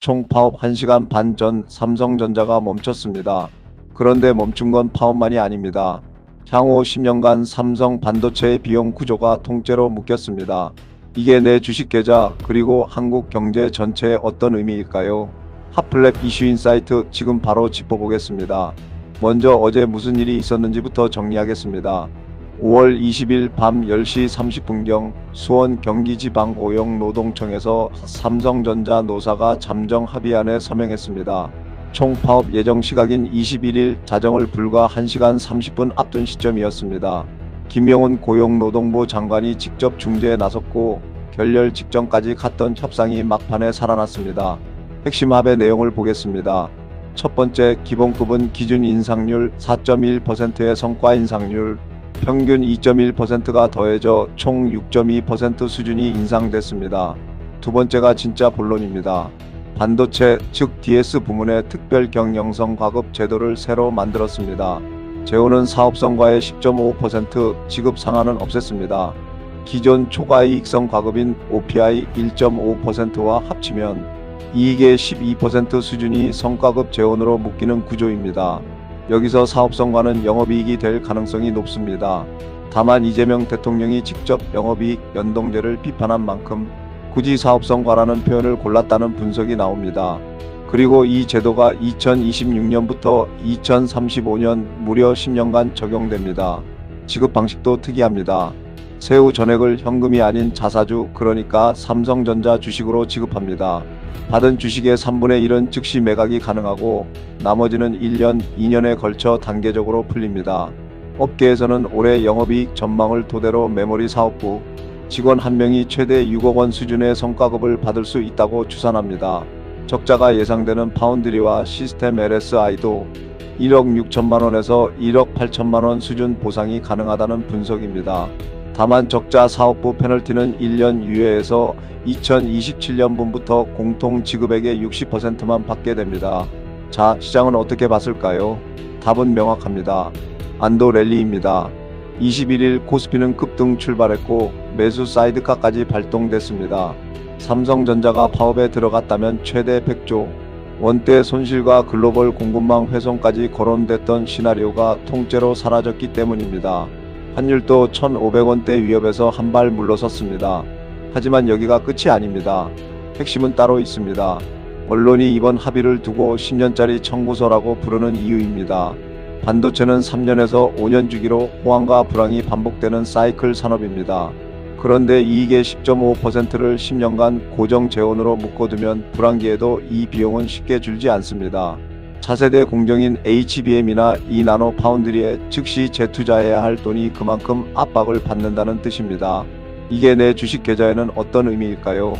총 파업 1시간 반 전 삼성전자가 멈췄습니다. 그런데 멈춘 건 파업만이 아닙니다. 향후 10년간 삼성 반도체의 비용 구조가 통째로 묶였습니다. 이게 내 주식 계좌 그리고 한국 경제 전체에 어떤 의미일까요? 핫플랩 이슈 인사이트 지금 바로 짚어보겠습니다. 먼저 어제 무슨 일이 있었는지부터 정리하겠습니다. 5월 20일 밤 10시 30분경 수원 경기지방고용노동청에서 삼성전자 노사가 잠정 합의안에 서명했습니다. 총 파업 예정 시각인 21일 자정을 불과 1시간 30분 앞둔 시점이었습니다. 김영훈 고용노동부 장관이 직접 중재에 나섰고 결렬 직전까지 갔던 협상이 막판에 살아났습니다. 핵심 합의 내용을 보겠습니다. 첫 번째, 기본급은 기준 인상률 4.1%의 성과 인상률, 평균 2.1%가 더해져 총 6.2% 수준이 인상됐습니다. 두 번째가 진짜 본론입니다. 반도체 즉 DS 부문의 특별 경영성 과급 제도를 새로 만들었습니다. 재원은 사업성과의 10.5% 지급 상한은 없앴습니다. 기존 초과이익성 과급인 OPI 1.5%와 합치면 이익의 12% 수준이 성과급 재원으로 묶이는 구조입니다. 여기서 사업성과는 영업이익이 될 가능성이 높습니다. 다만 이재명 대통령이 직접 영업이익 연동제를 비판한 만큼 굳이 사업성과라는 표현을 골랐다는 분석이 나옵니다. 그리고 이 제도가 2026년부터 2035년 무려 10년간 적용됩니다. 지급 방식도 특이합니다. 세후 전액을 현금이 아닌 자사주 그러니까 삼성전자 주식으로 지급합니다. 받은 주식의 3분의 1은 즉시 매각이 가능하고 나머지는 1년, 2년에 걸쳐 단계적으로 풀립니다. 업계에서는 올해 영업이익 전망을 토대로 메모리 사업부 직원 1명이 최대 6억 원 수준의 성과급을 받을 수 있다고 추산합니다. 적자가 예상되는 파운드리와 시스템 LSI도 1억 6천만 원에서 1억 8천만 원 수준 보상이 가능하다는 분석입니다. 다만 적자 사업부 페널티는 1년 유예에서 2027년분부터 공통 지급액의 60%만 받게 됩니다. 자, 시장은 어떻게 봤을까요? 답은 명확합니다. 안도 랠리입니다. 21일 코스피는 급등 출발했고 매수 사이드카까지 발동됐습니다. 삼성전자가 파업에 들어갔다면 최대 100조 원대 손실과 글로벌 공급망 훼손까지 거론됐던 시나리오가 통째로 사라졌기 때문입니다. 환율도 1,500원대 위협에서 한 발 물러섰습니다. 하지만 여기가 끝이 아닙니다. 핵심은 따로 있습니다. 언론이 이번 합의를 두고 10년짜리 청구서라고 부르는 이유입니다. 반도체는 3년에서 5년 주기로 호황과 불황이 반복되는 사이클 산업입니다. 그런데 이익의 10.5%를 10년간 고정 재원으로 묶어두면 불황기에도 이 비용은 쉽게 줄지 않습니다. 차세대 공정인 HBM이나 이 나노 파운드리에 즉시 재투자해야 할 돈이 그만큼 압박을 받는다는 뜻입니다. 이게 내 주식 계좌에는 어떤 의미일까요?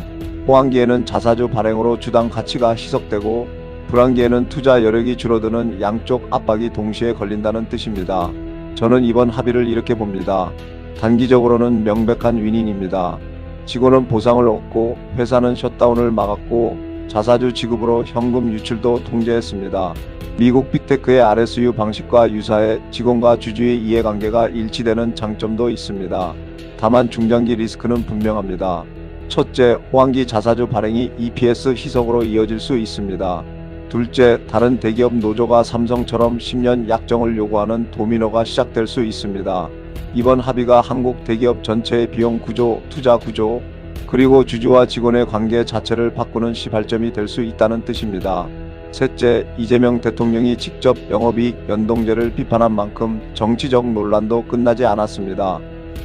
호황기에는 자사주 발행으로 주당 가치가 희석되고 불황기에는 투자 여력이 줄어드는 양쪽 압박이 동시에 걸린다는 뜻입니다. 저는 이번 합의를 이렇게 봅니다. 단기적으로는 명백한 윈윈입니다. 직원은 보상을 얻고 회사는 셧다운을 막았고 자사주 지급으로 현금 유출도 통제했습니다. 미국 빅테크의 RSU 방식과 유사해 직원과 주주의 이해관계가 일치되는 장점도 있습니다. 다만 중장기 리스크는 분명합니다. 첫째, 호황기 자사주 발행이 EPS 희석으로 이어질 수 있습니다. 둘째, 다른 대기업 노조가 삼성처럼 10년 약정을 요구하는 도미노가 시작될 수 있습니다. 이번 합의가 한국 대기업 전체의 비용 구조, 투자 구조, 그리고 주주와 직원의 관계 자체를 바꾸는 시발점이 될 수 있다는 뜻입니다. 셋째, 이재명 대통령이 직접 영업이익 연동제를 비판한 만큼 정치적 논란도 끝나지 않았습니다.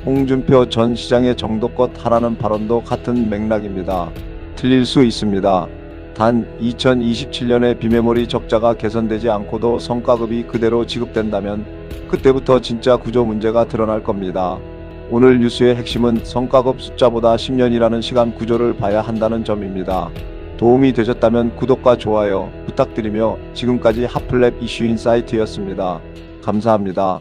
홍준표 전 시장의 정도껏 하라는 발언도 같은 맥락입니다. 틀릴 수 있습니다. 단 2027년에 비메모리 적자가 개선되지 않고도 성과급이 그대로 지급된다면 그때부터 진짜 구조 문제가 드러날 겁니다. 오늘 뉴스의 핵심은 성과급 숫자보다 10년이라는 시간 구조를 봐야 한다는 점입니다. 도움이 되셨다면 구독과 좋아요 부탁드리며 지금까지 핫플랩 이슈 인사이트였습니다. 감사합니다.